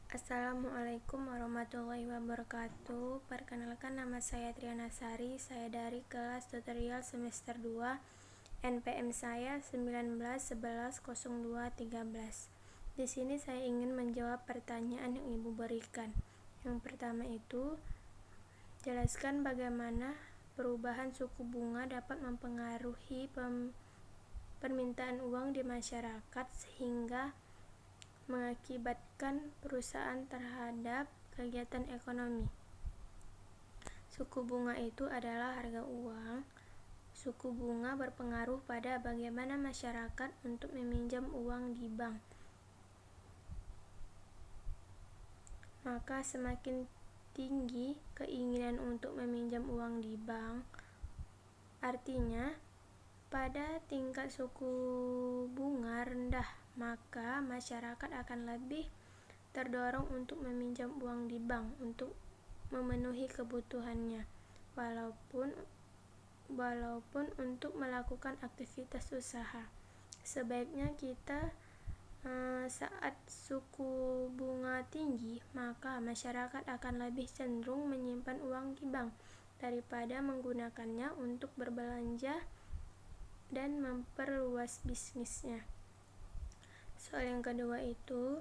Assalamualaikum warahmatullahi wabarakatuh. Perkenalkan, nama saya Triana Sari. Saya dari kelas tutorial semester 2. NPM saya 19110213. Di sini saya ingin menjawab pertanyaan yang Ibu berikan. Yang pertama itu, jelaskan bagaimana perubahan suku bunga dapat mempengaruhi permintaan uang di masyarakat sehingga mengakibatkan perusahaan terhadap kegiatan ekonomi. Suku bunga itu adalah harga uang. Suku bunga berpengaruh pada bagaimana masyarakat untuk meminjam uang di bank. Maka semakin tinggi keinginan untuk meminjam uang di bank, artinya pada tingkat suku bunga rendah, maka masyarakat akan lebih terdorong untuk meminjam uang di bank untuk memenuhi kebutuhannya, walaupun untuk melakukan aktivitas usaha. Sebaiknya kita saat suku bunga tinggi, maka masyarakat akan lebih cenderung menyimpan uang di bank daripada menggunakannya untuk berbelanja dan memperluas bisnisnya. Soal yang kedua itu,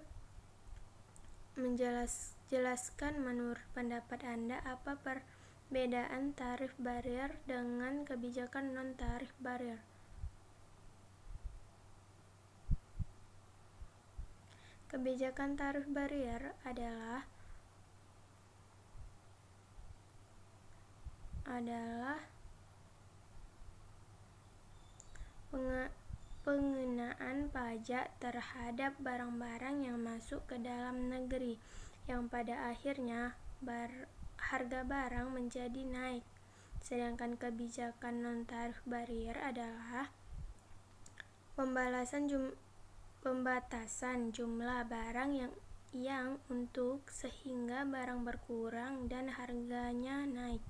jelaskan menurut pendapat Anda apa perbedaan tarif barier dengan kebijakan non-tarif barier. Kebijakan tarif barier adalah pengenaan pajak terhadap barang-barang yang masuk ke dalam negeri, yang pada akhirnya harga barang menjadi naik. Sedangkan kebijakan non-tarif barier adalah pembatasan jumlah barang yang untuk sehingga barang berkurang dan harganya naik.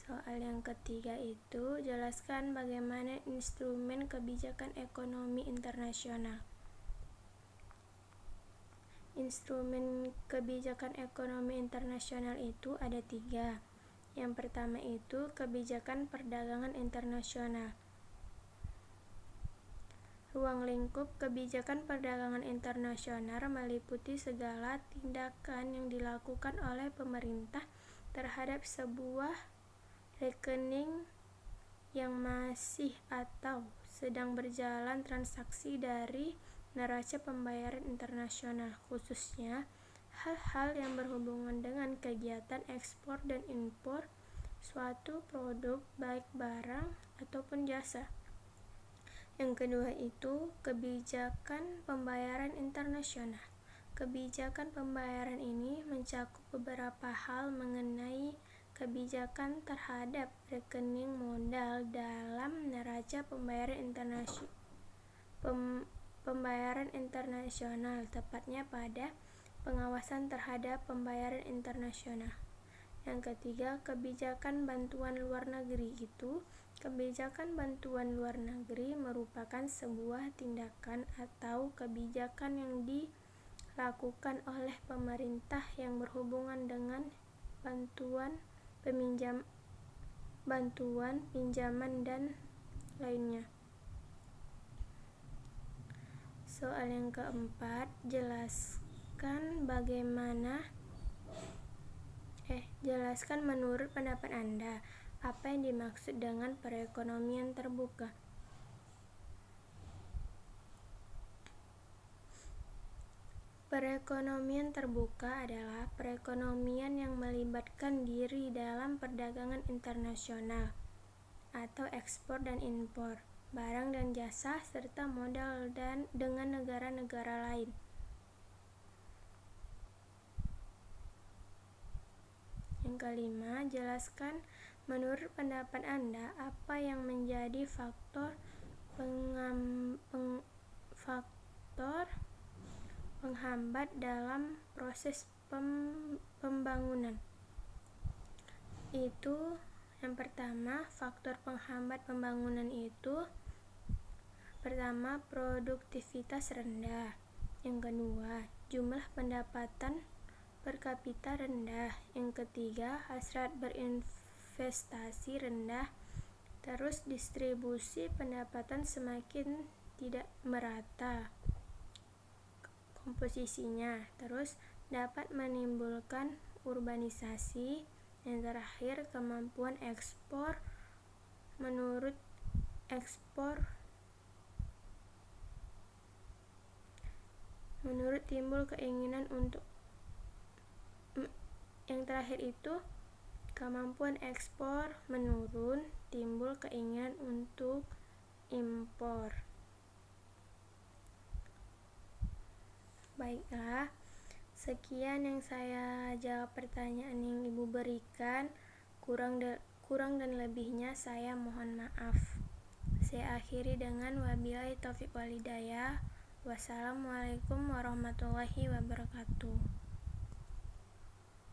Soal yang ketiga itu, jelaskan bagaimana instrumen kebijakan ekonomi internasional. Instrumen kebijakan ekonomi internasional itu ada 3. Yang pertama itu kebijakan perdagangan internasional. Ruang lingkup kebijakan perdagangan internasional meliputi segala tindakan yang dilakukan oleh pemerintah terhadap sebuah rekening yang masih atau sedang berjalan transaksi dari neraca pembayaran internasional, khususnya hal-hal yang berhubungan dengan kegiatan ekspor dan impor suatu produk, baik barang ataupun jasa. Yang kedua itu kebijakan pembayaran internasional. Kebijakan pembayaran ini mencakup beberapa hal mengenai kebijakan terhadap rekening modal dalam neraca pembayaran internasional, tepatnya pada pengawasan terhadap pembayaran internasional. Yang ketiga, kebijakan bantuan luar negeri itu. Kebijakan bantuan luar negeri merupakan sebuah tindakan atau kebijakan yang dilakukan oleh pemerintah yang berhubungan dengan bantuan, pinjaman, dan lainnya. Soal yang keempat, jelaskan menurut pendapat Anda apa yang dimaksud dengan perekonomian terbuka. Perekonomian terbuka adalah perekonomian yang melibatkan diri dalam perdagangan internasional atau ekspor dan impor barang dan jasa serta modal dengan negara-negara lain. Yang kelima, jelaskan menurut pendapat Anda apa yang menjadi faktor penghambat dalam proses pembangunan. Itu yang pertama, faktor penghambat pembangunan itu Pertama, produktivitas rendah. Yang kedua, jumlah pendapatan per kapita rendah. Yang ketiga, hasrat berinvestasi rendah. Terus distribusi pendapatan semakin tidak merata komposisinya. Terus dapat menimbulkan urbanisasi. Yang terakhir, kemampuan ekspor. Menurut timbul keinginan untuk yang terakhir itu kemampuan ekspor menurun, timbul keinginan untuk impor. Baiklah, sekian yang saya jawab pertanyaan yang Ibu berikan. Kurang dan lebihnya saya mohon maaf. Saya akhiri dengan wabillahi taufiq wal hidayah. Wassalamualaikum warahmatullahi wabarakatuh.